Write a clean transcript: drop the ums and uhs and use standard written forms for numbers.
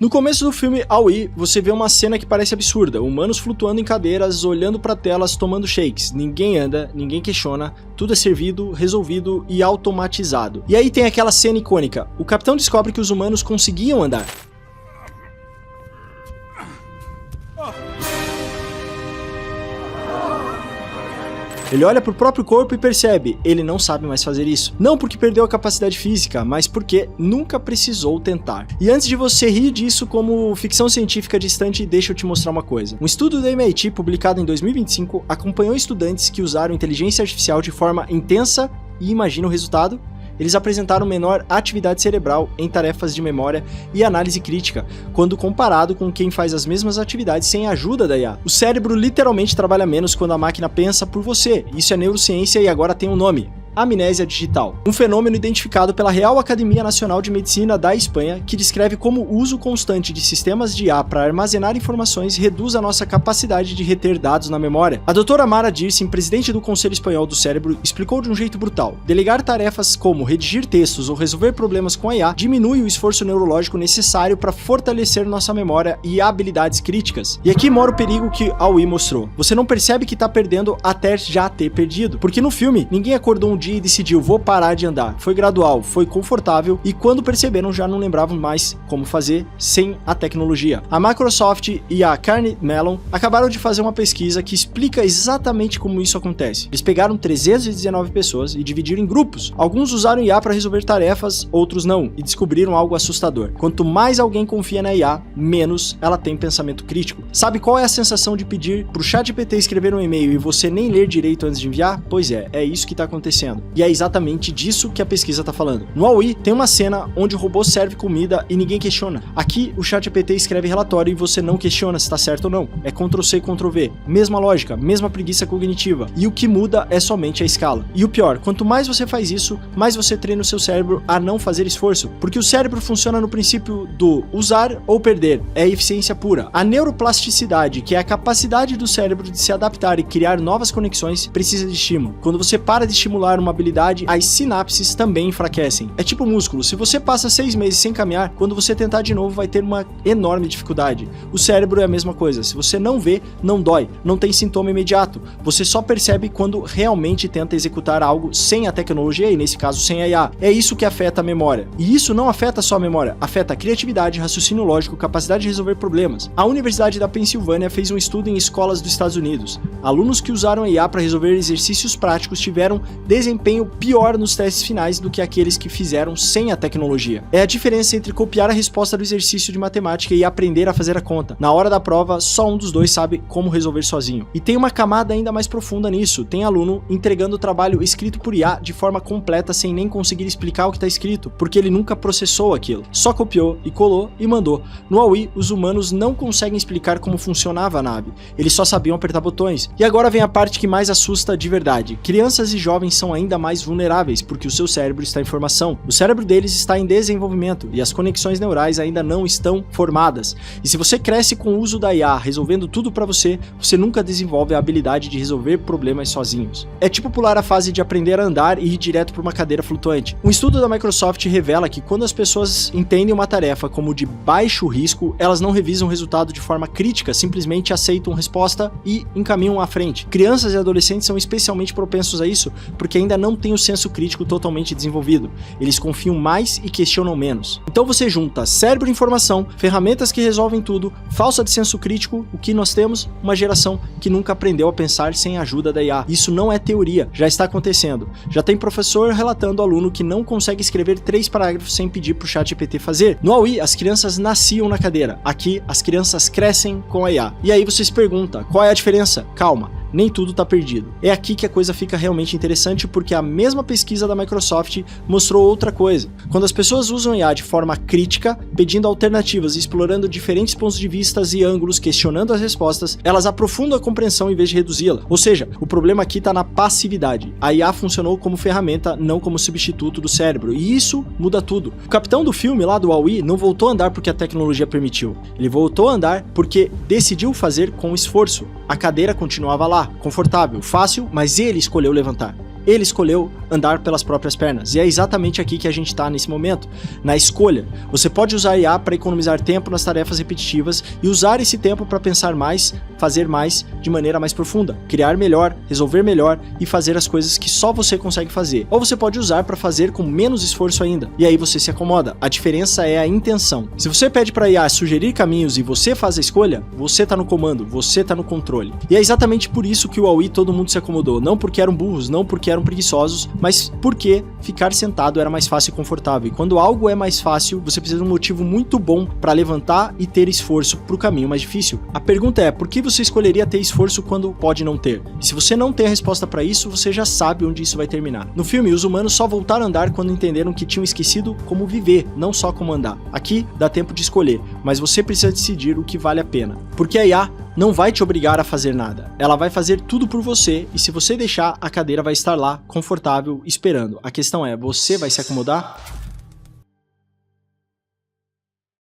No começo do filme Aoi, você vê uma cena que parece absurda, humanos flutuando em cadeiras, olhando para telas, tomando shakes, ninguém anda, ninguém questiona, tudo é servido, resolvido e automatizado. E aí tem aquela cena icônica, o capitão descobre que os humanos conseguiam andar. Ele olha pro próprio corpo e percebe, ele não sabe mais fazer isso. Não porque perdeu a capacidade física, mas porque nunca precisou tentar. E antes de você rir disso como ficção científica distante, deixa eu te mostrar uma coisa. Um estudo da MIT, publicado em 2025, acompanhou estudantes que usaram inteligência artificial de forma intensa e imagina o resultado? Eles apresentaram menor atividade cerebral em tarefas de memória e análise crítica, quando comparado com quem faz as mesmas atividades sem a ajuda da IA. O cérebro literalmente trabalha menos quando a máquina pensa por você. Isso é neurociência e agora tem um nome: amnésia digital. Um fenômeno identificado pela Real Academia Nacional de Medicina da Espanha, que descreve como o uso constante de sistemas de IA para armazenar informações reduz a nossa capacidade de reter dados na memória. A doutora Mara Dircim, presidente do Conselho Espanhol do Cérebro, explicou de um jeito brutal: delegar tarefas como redigir textos ou resolver problemas com a IA diminui o esforço neurológico necessário para fortalecer nossa memória e habilidades críticas. E aqui mora o perigo que Aoi mostrou. Você não percebe que está perdendo até já ter perdido, porque no filme ninguém acordou um dia e decidiu, vou parar de andar. Foi gradual, foi confortável e quando perceberam já não lembravam mais como fazer sem a tecnologia. A Microsoft e a Carnegie Mellon acabaram de fazer uma pesquisa que explica exatamente como isso acontece. Eles pegaram 319 pessoas e dividiram em grupos. Alguns usaram IA para resolver tarefas, outros não, e descobriram algo assustador. Quanto mais alguém confia na IA, menos ela tem pensamento crítico. Sabe qual é a sensação de pedir pro ChatGPT escrever um e-mail e você nem ler direito antes de enviar? Pois é isso que está acontecendo. E é exatamente disso que a pesquisa está falando. No Aoi tem uma cena onde o robô serve comida e ninguém questiona. Aqui o ChatGPT escreve relatório e você não questiona se está certo ou não. É Ctrl+C, Ctrl+V. Mesma lógica, mesma preguiça cognitiva. E o que muda é somente a escala. E o pior, quanto mais você faz isso, mais você treina o seu cérebro a não fazer esforço. Porque o cérebro funciona no princípio do usar ou perder. É eficiência pura. A neuroplasticidade, que é a capacidade do cérebro de se adaptar e criar novas conexões, precisa de estímulo. Quando você para de estimular uma habilidade, as sinapses também enfraquecem. É tipo músculo, se você passa 6 meses sem caminhar, quando você tentar de novo vai ter uma enorme dificuldade. O cérebro é a mesma coisa, se você não vê, não dói, não tem sintoma imediato, você só percebe quando realmente tenta executar algo sem a tecnologia e nesse caso sem a IA. É isso que afeta a memória. E isso não afeta só a memória, afeta a criatividade, raciocínio lógico, capacidade de resolver problemas. A Universidade da Pensilvânia fez um estudo em escolas dos Estados Unidos. Alunos que usaram a IA para resolver exercícios práticos tiveram desempenho pior nos testes finais do que aqueles que fizeram sem a tecnologia. É a diferença entre copiar a resposta do exercício de matemática e aprender a fazer a conta. Na hora da prova, só um dos dois sabe como resolver sozinho. E tem uma camada ainda mais profunda nisso. Tem aluno entregando o trabalho escrito por IA de forma completa sem nem conseguir explicar o que está escrito, porque ele nunca processou aquilo. Só copiou e colou e mandou. No Aoi, os humanos não conseguem explicar como funcionava a nave. Eles só sabiam apertar botões. E agora vem a parte que mais assusta de verdade. Crianças e jovens são ainda mais vulneráveis porque o seu cérebro está em formação. O cérebro deles está em desenvolvimento e as conexões neurais ainda não estão formadas. E se você cresce com o uso da IA resolvendo tudo para você, você nunca desenvolve a habilidade de resolver problemas sozinhos. É tipo pular a fase de aprender a andar e ir direto para uma cadeira flutuante. Um estudo da Microsoft revela que quando as pessoas entendem uma tarefa como de baixo risco, elas não revisam o resultado de forma crítica, simplesmente aceitam a resposta e encaminham à frente. Crianças e adolescentes são especialmente propensos a isso porque ainda não têm o senso crítico totalmente desenvolvido. Eles confiam mais e questionam menos. Então você junta cérebro e informação, ferramentas que resolvem tudo, falta de senso crítico, o que nós temos? Uma geração que nunca aprendeu a pensar sem a ajuda da IA. Isso não é teoria, já está acontecendo. Já tem professor relatando ao aluno que não consegue escrever 3 parágrafos sem pedir pro ChatGPT fazer. No Aoi, as crianças nasciam na cadeira. Aqui, as crianças crescem com a IA. E aí você se pergunta, qual é a diferença? Calma. Nem tudo está perdido. É aqui que a coisa fica realmente interessante porque a mesma pesquisa da Microsoft mostrou outra coisa. Quando as pessoas usam IA de forma crítica, pedindo alternativas e explorando diferentes pontos de vista e ângulos, questionando as respostas, elas aprofundam a compreensão em vez de reduzi-la. Ou seja, o problema aqui está na passividade. A IA funcionou como ferramenta, não como substituto do cérebro. E isso muda tudo. O capitão do filme lá do Aoi não voltou a andar porque a tecnologia permitiu. Ele voltou a andar porque decidiu fazer com esforço. A cadeira continuava lá, confortável, fácil, mas ele escolheu levantar. Ele escolheu andar pelas próprias pernas. E é exatamente aqui que a gente está nesse momento, na escolha. Você pode usar a IA para economizar tempo nas tarefas repetitivas e usar esse tempo para pensar mais, fazer mais de maneira mais profunda, criar melhor, resolver melhor e fazer as coisas que só você consegue fazer. Ou você pode usar para fazer com menos esforço ainda. E aí você se acomoda. A diferença é a intenção. Se você pede para a IA sugerir caminhos e você faz a escolha, você está no comando, você está no controle. E é exatamente por isso que o Wall-E todo mundo se acomodou. Não porque eram burros, não porque eram preguiçosos, mas porque ficar sentado era mais fácil e confortável. E quando algo é mais fácil, você precisa de um motivo muito bom para levantar e ter esforço para o caminho mais difícil. A pergunta é, por que você escolheria ter esforço quando pode não ter? E se você não tem a resposta para isso, você já sabe onde isso vai terminar. No filme, os humanos só voltaram a andar quando entenderam que tinham esquecido como viver, não só como andar. Aqui dá tempo de escolher, mas você precisa decidir o que vale a pena. Porque a IA não vai te obrigar a fazer nada. Ela vai fazer tudo por você e se você deixar, a cadeira vai estar lá, confortável, esperando. A questão é, você vai se acomodar?